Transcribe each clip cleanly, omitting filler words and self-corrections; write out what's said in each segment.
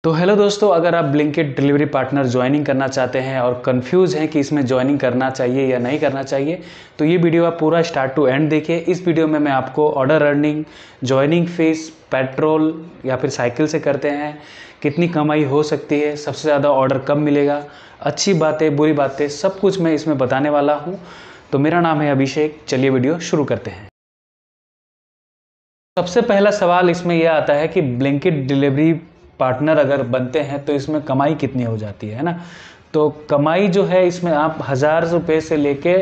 तो हेलो दोस्तों, अगर आप ब्लिंकिट डिलीवरी पार्टनर ज्वाइनिंग करना चाहते हैं और कंफ्यूज हैं कि इसमें ज्वाइनिंग करना चाहिए या नहीं करना चाहिए, तो ये वीडियो आप पूरा स्टार्ट टू एंड देखिए। इस वीडियो में मैं आपको order earning, joining fees, petrol या फिर साइकिल से करते हैं कितनी कमाई हो सकती है, सबसे ज़्यादा ऑर्डर कब मिलेगा, अच्छी बातें बुरी बातें सब कुछ मैं इसमें बताने वाला हूँ। तो मेरा नाम है अभिषेक, चलिए वीडियो शुरू करते हैं। सबसे पहला सवाल इसमें यह आता है कि ब्लिंकिट डिलीवरी पार्टनर अगर बनते हैं तो इसमें कमाई कितनी हो जाती है ना। तो कमाई जो है इसमें आप 1000 रुपये से लेके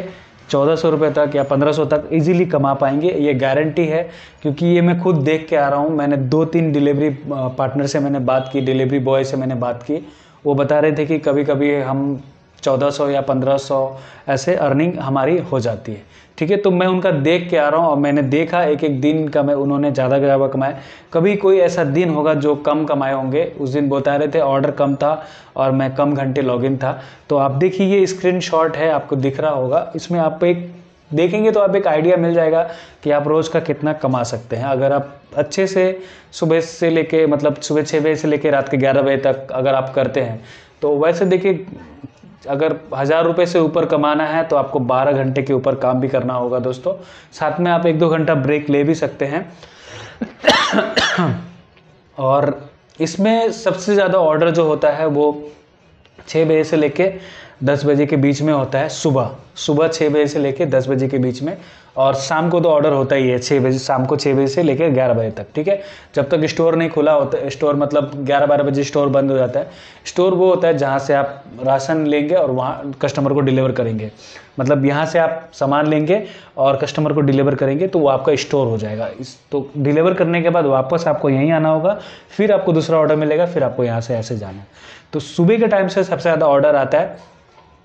1400 रुपये तक या 1500 तक इजीली कमा पाएंगे, ये गारंटी है। क्योंकि ये मैं खुद देख के आ रहा हूँ। मैंने 2-3 डिलीवरी पार्टनर से मैंने बात की, डिलीवरी बॉय से मैंने बात की, वो बता रहे थे कि कभी कभी हम 1400 या 1500 ऐसे अर्निंग हमारी हो जाती है। ठीक है, तो मैं उनका देख के आ रहा हूँ और मैंने देखा एक एक दिन का मैं उन्होंने ज़्यादा कमाया। कभी कोई ऐसा दिन होगा जो कम कमाए होंगे। उस दिन बता रहे थे ऑर्डर कम था और मैं कम घंटे लॉगिन था। तो आप देखिए, ये स्क्रीनशॉट है, आपको दिख रहा होगा। इसमें आप एक देखेंगे तो आप एक आइडिया मिल जाएगा कि आप रोज़ का कितना कमा सकते हैं। अगर आप अच्छे से सुबह से लेके मतलब सुबह 6 बजे से लेके रात के 11 बजे तक अगर आप करते हैं तो वैसे देखिए, अगर 1000 रुपये से ऊपर कमाना है तो आपको 12 घंटे के ऊपर काम भी करना होगा दोस्तों। साथ में आप 1-2 घंटा ब्रेक ले भी सकते हैं। और इसमें सबसे ज़्यादा ऑर्डर जो होता है वो 6 बजे से लेके 10 बजे के बीच में होता है। सुबह 6 बजे से लेके 10 बजे के बीच में, और शाम को तो ऑर्डर होता ही है 6 बजे, शाम को 6 बजे से लेकर 11 बजे तक। ठीक है, जब तक स्टोर नहीं खुला होता, स्टोर मतलब 11-12 बजे स्टोर बंद हो जाता है। स्टोर वो होता है जहाँ से आप राशन लेंगे और वहाँ कस्टमर को डिलीवर करेंगे। मतलब यहाँ से आप सामान लेंगे और कस्टमर को डिलीवर करेंगे तो वो आपका स्टोर हो जाएगा। तो डिलीवर करने के बाद वापस आपको यहीं आना होगा, फिर आपको दूसरा ऑर्डर मिलेगा, फिर आपको यहाँ से ऐसे जाना है। तो सुबह के टाइम से सबसे ज़्यादा ऑर्डर आता है।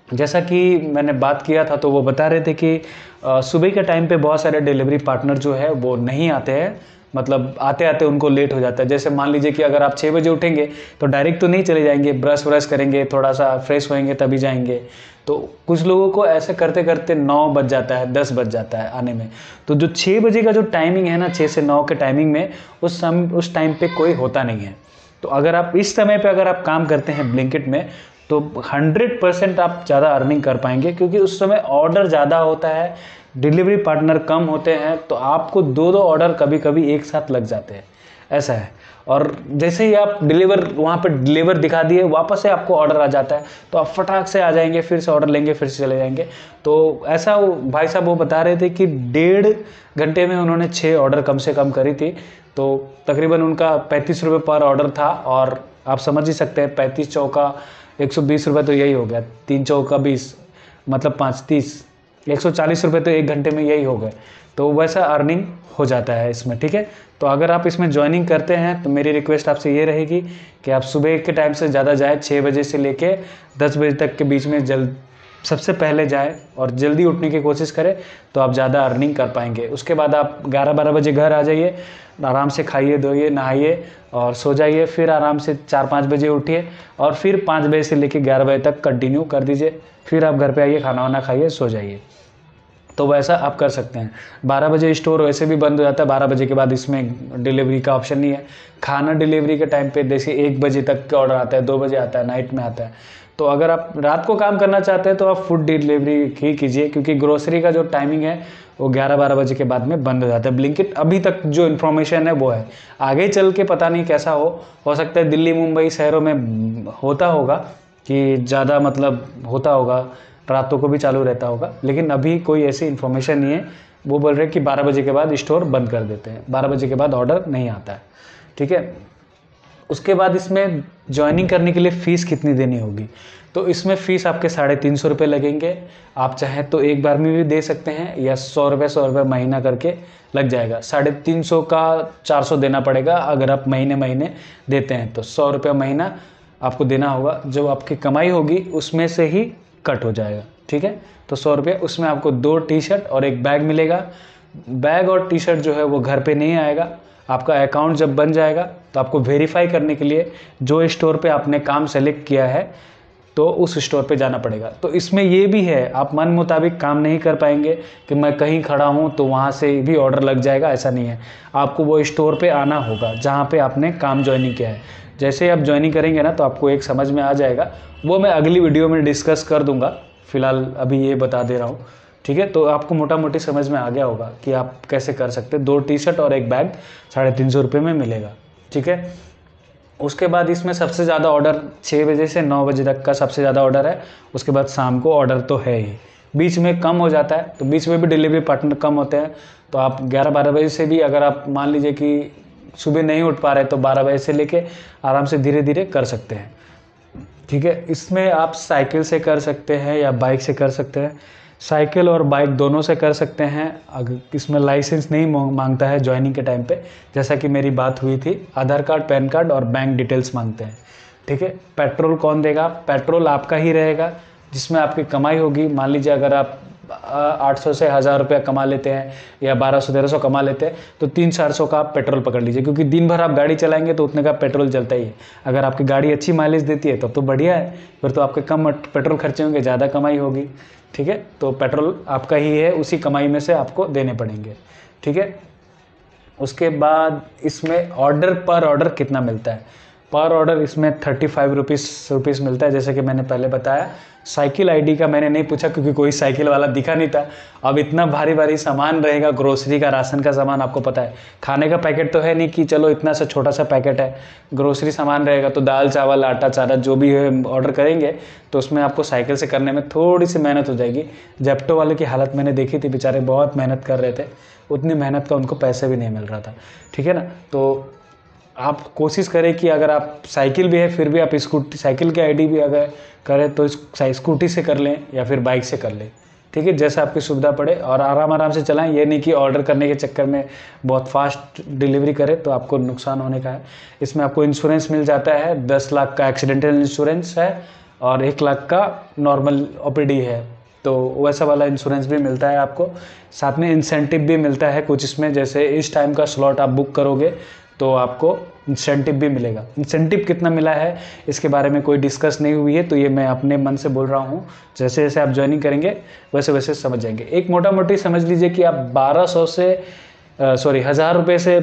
जैसा कि मैंने बात किया था तो वो बता रहे थे कि सुबह के टाइम पे बहुत सारे डिलीवरी पार्टनर जो है वो नहीं आते हैं। मतलब आते आते उनको लेट हो जाता है। जैसे मान लीजिए कि अगर आप 6 बजे उठेंगे तो डायरेक्ट तो नहीं चले जाएंगे, ब्रश व्रश करेंगे, थोड़ा सा फ्रेश होएंगे तभी जाएंगे। तो कुछ लोगों को ऐसे करते करते 9 बज जाता है, 10 बज जाता है आने में। तो जो 6 बजे का जो टाइमिंग है ना, 6 से 9 के टाइमिंग में उस टाइम पे कोई होता नहीं है। तो अगर आप इस समय पे अगर आप काम करते हैं ब्लिंकिट में तो 100% आप ज़्यादा अर्निंग कर पाएंगे। क्योंकि उस समय ऑर्डर ज़्यादा होता है, डिलीवरी पार्टनर कम होते हैं, तो आपको 2-2 ऑर्डर कभी कभी एक साथ लग जाते हैं, ऐसा है। और जैसे ही आप वहाँ पे डिलीवर दिखा दिए, वापस से आपको ऑर्डर आ जाता है तो आप फटाक से आ जाएंगे, फिर से ऑर्डर लेंगे, फिर से चले जाएंगे। तो ऐसा भाई साहब वो बता रहे थे कि 1.5 घंटे में उन्होंने 6 ऑर्डर कम से कम करी थी। तो तकरीबन उनका 35 रुपये पर ऑर्डर था। और आप समझ ही सकते हैं 35 चौका 120 रुपये, तो यही हो गया। 3 चौका 20 मतलब 5 30, 140 रुपये तो 1 घंटे में यही हो गए। तो वैसा अर्निंग हो जाता है इसमें। ठीक है, तो अगर आप इसमें ज्वाइनिंग करते हैं तो मेरी रिक्वेस्ट आपसे ये रहेगी कि आप सुबह के टाइम से ज़्यादा जाए, 6 बजे से लेके 10 बजे तक के बीच में सबसे पहले जाए और जल्दी उठने की कोशिश करें, तो आप ज़्यादा अर्निंग कर पाएंगे। उसके बाद आप 11-12 बजे घर आ जाइए, आराम से खाइए, धोइए, नहाइए और सो जाइए। फिर आराम से 4-5 बजे उठिए और फिर 5 बजे से लेकर 11 बजे तक कंटिन्यू कर दीजिए। फिर आप घर पे आइए, खाना वाना खाइए, सो जाइए। तो वैसा आप कर सकते हैं। 12 बजे स्टोर वैसे भी बंद हो जाता है। 12 बजे के बाद इसमें डिलीवरी का ऑप्शन नहीं है। खाना डिलीवरी के टाइम पे जैसे 1 बजे तक का ऑर्डर आता है, 2 बजे आता है, नाइट में आता है। तो अगर आप रात को काम करना चाहते हैं तो आप फूड डिलीवरी ही कीजिए। क्योंकि ग्रोसरी का जो टाइमिंग है वो 11-12 बजे के बाद में बंद हो जाता है। ब्लिंकिट अभी तक जो इन्फॉर्मेशन है वो है, आगे चल के पता नहीं कैसा हो सकता है दिल्ली मुंबई शहरों में होता होगा कि ज़्यादा मतलब होता होगा, रातों को भी चालू रहता होगा। लेकिन अभी कोई ऐसी इन्फॉर्मेशन नहीं है। वो बोल रहे हैं कि 12 बजे के बाद स्टोर बंद कर देते हैं, 12 बजे के बाद ऑर्डर नहीं आता है। ठीक है, उसके बाद इसमें ज्वाइनिंग करने के लिए फ़ीस कितनी देनी होगी? तो इसमें फ़ीस आपके 350 रुपये लगेंगे। आप चाहें तो एक बार में भी दे सकते हैं या 100 रुपये महीना करके लग जाएगा। 350 का 400 देना पड़ेगा। अगर आप महीने देते हैं तो 100 रुपये महीना आपको देना होगा। जो आपकी कमाई होगी उसमें से ही कट हो जाएगा। ठीक है, तो 100 रुपये, उसमें आपको 2 टी-शर्ट और एक बैग मिलेगा। बैग और टी-शर्ट जो है वो घर पे नहीं आएगा। आपका अकाउंट जब बन जाएगा तो आपको वेरीफाई करने के लिए जो स्टोर पे आपने काम सेलेक्ट किया है तो उस स्टोर पे जाना पड़ेगा। तो इसमें ये भी है, आप मन मुताबिक काम नहीं कर पाएंगे कि मैं कहीं खड़ा हूँ तो वहाँ से भी ऑर्डर लग जाएगा, ऐसा नहीं है। आपको वो स्टोर पे आना होगा जहाँ पे आपने काम ज्वाइनिंग किया है। जैसे ही आप ज्वाइनिंग करेंगे ना तो आपको एक समझ में आ जाएगा, वो मैं अगली वीडियो में डिस्कस कर दूंगा, फिलहाल अभी ये बता दे रहा हूँ। ठीक है, तो आपको मोटा मोटी समझ में आ गया होगा कि आप कैसे कर सकते हैं। 2 टी-शर्ट और एक बैग 350 रुपये में मिलेगा। ठीक है, उसके बाद इसमें सबसे ज़्यादा ऑर्डर 6 बजे से 9 बजे तक का सबसे ज़्यादा ऑर्डर है। उसके बाद शाम को ऑर्डर तो है ही, बीच में कम हो जाता है, तो बीच में भी डिलीवरी पार्टनर कम होते हैं। तो आप 11-12 बजे से भी, अगर आप मान लीजिए कि सुबह नहीं उठ पा रहे तो 12 बजे से लेके आराम से धीरे धीरे कर सकते हैं। ठीक है, इसमें आप साइकिल से कर सकते हैं या बाइक से कर सकते हैं। साइकिल और बाइक दोनों से कर सकते हैं। अगर इसमें लाइसेंस नहीं मांगता है ज्वाइनिंग के टाइम पे, जैसा कि मेरी बात हुई थी। आधार कार्ड, पैन कार्ड और बैंक डिटेल्स मांगते हैं। ठीक है, पेट्रोल कौन देगा? पेट्रोल आपका ही रहेगा, जिसमें आपकी कमाई होगी। मान लीजिए अगर आप 800 से 1000 रुपया कमा लेते हैं या 1200-1300 कमा लेते हैं, तो 300-400 का आप पेट्रोल पकड़ लीजिए, क्योंकि दिन भर आप गाड़ी चलाएंगे तो उतने का पेट्रोल जलता ही है। अगर आपकी गाड़ी अच्छी माइलेज देती है तब तो बढ़िया है, फिर तो आपके कम पेट्रोल खर्चे होंगे, ज़्यादा कमाई होगी। ठीक है, तो पेट्रोल आपका ही है, उसी कमाई में से आपको देने पड़ेंगे। ठीक है, उसके बाद इसमें ऑर्डर पर ऑर्डर कितना मिलता है? पर ऑर्डर इसमें 35 रुपीज़ मिलता है, जैसे कि मैंने पहले बताया। साइकिल आईडी का मैंने नहीं पूछा क्योंकि कोई साइकिल वाला दिखा नहीं था। अब इतना भारी भारी सामान रहेगा, ग्रोसरी का, राशन का सामान, आपको पता है खाने का पैकेट तो है नहीं कि चलो इतना सा छोटा सा पैकेट है, ग्रोसरी सामान रहेगा। तो दाल चावल आटा चारा जो भी है ऑर्डर करेंगे तो उसमें आपको साइकिल से करने में थोड़ी सी मेहनत हो जाएगी। जेप्टो वाले की हालत मैंने देखी थी, बेचारे बहुत मेहनत कर रहे थे, उतनी मेहनत का उनको पैसे भी नहीं मिल रहा था। ठीक है ना, तो आप कोशिश करें कि अगर आप साइकिल भी है फिर भी आप स्कूटी, साइकिल की आईडी भी अगर करें तो स्कूटी से कर लें या फिर बाइक से कर लें। ठीक है, जैसा आपकी सुविधा पड़े, और आराम से चलाएं। ये नहीं कि ऑर्डर करने के चक्कर में बहुत फास्ट डिलीवरी करें तो आपको नुकसान होने का है। इसमें आपको इंश्योरेंस मिल जाता है, 10 लाख का एक्सीडेंटल इंश्योरेंस है और 1 लाख का नॉर्मल ओपीडी है, तो वैसा वाला इंश्योरेंस भी मिलता है आपको। साथ में इंसेंटिव भी मिलता है कुछ इसमें, जैसे इस टाइम का स्लॉट आप बुक करोगे तो आपको इंसेंटिव भी मिलेगा। इंसेंटिव कितना मिला है इसके बारे में कोई डिस्कस नहीं हुई है, तो ये मैं अपने मन से बोल रहा हूँ। जैसे जैसे आप ज्वाइनिंग करेंगे वैसे वैसे समझ जाएंगे। एक मोटा मोटी समझ लीजिए कि आप 1000 रुपये से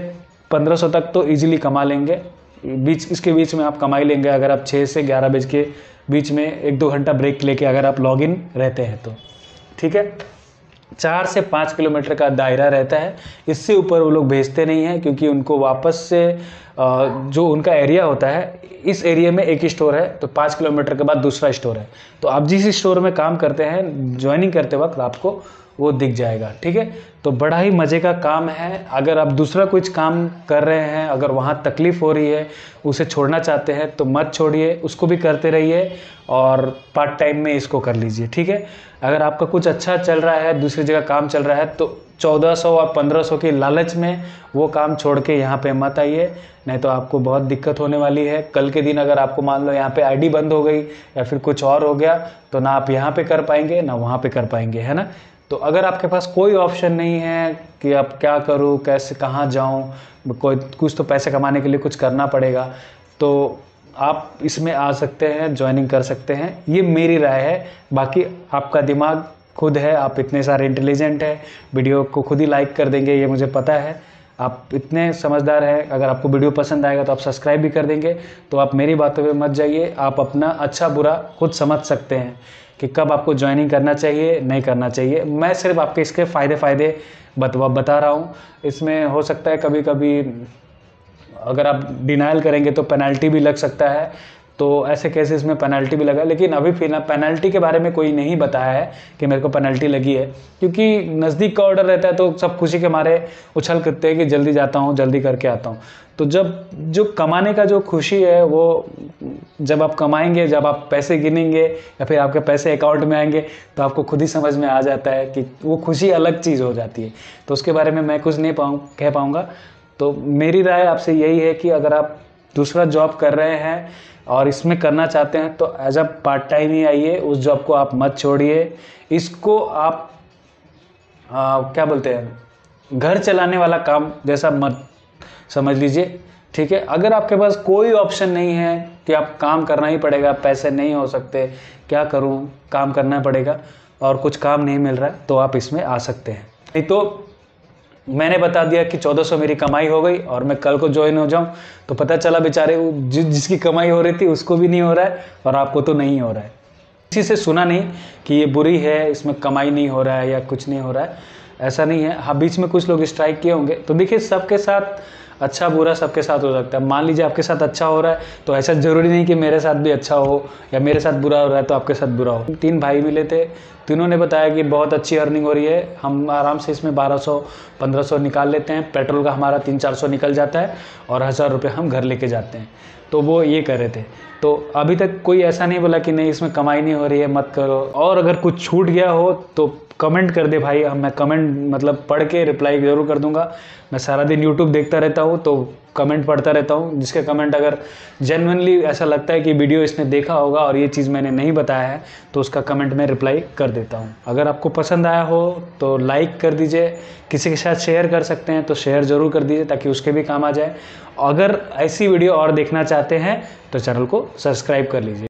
1500 तक तो ईजिली कमा लेंगे। इसके बीच में आप कमाई लेंगे अगर आप 6 से 11 बजे के बीच में 1-2 घंटा ब्रेक लेके अगर आप लॉगिन रहते हैं तो। ठीक है, 4 से 5 किलोमीटर का दायरा रहता है, इससे ऊपर वो लोग भेजते नहीं हैं, क्योंकि उनको वापस से जो उनका एरिया होता है, इस एरिया में एक स्टोर है तो 5 किलोमीटर के बाद दूसरा स्टोर है, तो आप जिस स्टोर में काम करते हैं ज्वाइनिंग करते वक्त आपको वो दिख जाएगा। ठीक है, तो बड़ा ही मज़े का काम है। अगर आप दूसरा कुछ काम कर रहे हैं, अगर वहाँ तकलीफ़ हो रही है, उसे छोड़ना चाहते हैं तो मत छोड़िए, उसको भी करते रहिए और पार्ट टाइम में इसको कर लीजिए। ठीक है, अगर आपका कुछ अच्छा चल रहा है, दूसरी जगह काम चल रहा है, तो 1400 और 1500 की लालच में वो काम छोड़ के यहाँ पे मत आइए, नहीं तो आपको बहुत दिक्कत होने वाली है। कल के दिन अगर आपको मान लो यहाँ पे आईडी बंद हो गई या फिर कुछ और हो गया, तो ना आप यहाँ पे कर पाएंगे ना वहाँ पे कर पाएंगे, है ना। तो अगर आपके पास कोई ऑप्शन नहीं है कि अब क्या करूँ, कैसे, कहाँ जाऊँ, कोई कुछ तो पैसे कमाने के लिए कुछ करना पड़ेगा, तो आप इसमें आ सकते हैं, ज्वाइनिंग कर सकते हैं। ये मेरी राय है, बाकी आपका दिमाग खुद है, आप इतने सारे इंटेलिजेंट हैं, वीडियो को खुद ही लाइक कर देंगे, ये मुझे पता है, आप इतने समझदार हैं। अगर आपको वीडियो पसंद आएगा तो आप सब्सक्राइब भी कर देंगे। तो आप मेरी बातों पे मत जाइए, आप अपना अच्छा बुरा खुद समझ सकते हैं कि कब आपको ज्वाइनिंग करना चाहिए, नहीं करना चाहिए। मैं सिर्फ आपके इसके फ़ायदे बता रहा हूँ। इसमें हो सकता है कभी कभी अगर आप डिनाइल करेंगे तो पेनल्टी भी लग सकता है, तो ऐसे केसेस में पेनल्टी भी लगा, लेकिन अभी फिलहाल पेनल्टी के बारे में कोई नहीं बताया है कि मेरे को पेनल्टी लगी है, क्योंकि नज़दीक का ऑर्डर रहता है तो सब खुशी के मारे उछल करते हैं कि जल्दी जाता हूँ, जल्दी करके आता हूँ। तो जब जो कमाने का जो खुशी है वो जब आप कमाएंगे, जब आप पैसे गिनेंगे या फिर आपके पैसे अकाउंट में आएंगे, तो आपको खुद ही समझ में आ जाता है कि वो खुशी अलग चीज़ हो जाती है। तो उसके बारे में मैं कुछ नहीं कह पाऊँगा। तो मेरी राय आपसे यही है कि अगर आप दूसरा जॉब कर रहे हैं और इसमें करना चाहते हैं तो एज अ पार्ट टाइम ही आइए, उस जॉब को आप मत छोड़िए। इसको आप क्या बोलते हैं, घर चलाने वाला काम जैसा मत समझ लीजिए। ठीक है, अगर आपके पास कोई ऑप्शन नहीं है कि आप काम करना ही पड़ेगा, पैसे नहीं हो सकते, क्या करूं, काम करना पड़ेगा और कुछ काम नहीं मिल रहा है, तो आप इसमें आ सकते हैं। नहीं तो मैंने बता दिया कि 1400 मेरी कमाई हो गई और मैं कल को ज्वाइन हो जाऊं, तो पता चला बेचारे जिसकी कमाई हो रही थी उसको भी नहीं हो रहा है और आपको तो नहीं हो रहा है। किसी से सुना नहीं कि ये बुरी है, इसमें कमाई नहीं हो रहा है या कुछ नहीं हो रहा है, ऐसा नहीं है। हाँ, बीच में कुछ लोग स्ट्राइक किए होंगे। तो देखिए, सबके साथ अच्छा बुरा सबके साथ हो सकता है। मान लीजिए आपके साथ अच्छा हो रहा है तो ऐसा ज़रूरी नहीं कि मेरे साथ भी अच्छा हो, या मेरे साथ बुरा हो रहा है तो आपके साथ बुरा हो। 3 भाई मिले थे, तीनों ने बताया कि बहुत अच्छी अर्निंग हो रही है, हम आराम से इसमें 1200-1500 निकाल लेते हैं, पेट्रोल का हमारा 300-400 निकल जाता है और 1000 रुपये हम घर लेके जाते हैं। तो वो ये कर रहे थे। तो अभी तक कोई ऐसा नहीं बोला कि नहीं इसमें कमाई नहीं हो रही है, मत करो। और अगर कुछ छूट गया हो तो कमेंट कर दे भाई, मैं कमेंट मतलब पढ़ के रिप्लाई ज़रूर कर दूंगा। मैं सारा दिन यूट्यूब देखता रहता हूँ तो कमेंट पढ़ता रहता हूँ। जिसके कमेंट अगर जेन्युइनली ऐसा लगता है कि वीडियो इसने देखा होगा और ये चीज़ मैंने नहीं बताया है तो उसका कमेंट मैं रिप्लाई कर देता हूँ। अगर आपको पसंद आया हो तो लाइक कर दीजिए, किसी के साथ शेयर कर सकते हैं तो शेयर ज़रूर कर दीजिए ताकि उसके भी काम आ जाए। अगर ऐसी वीडियो और देखना चाहते हैं तो चैनल को सब्सक्राइब कर लीजिए।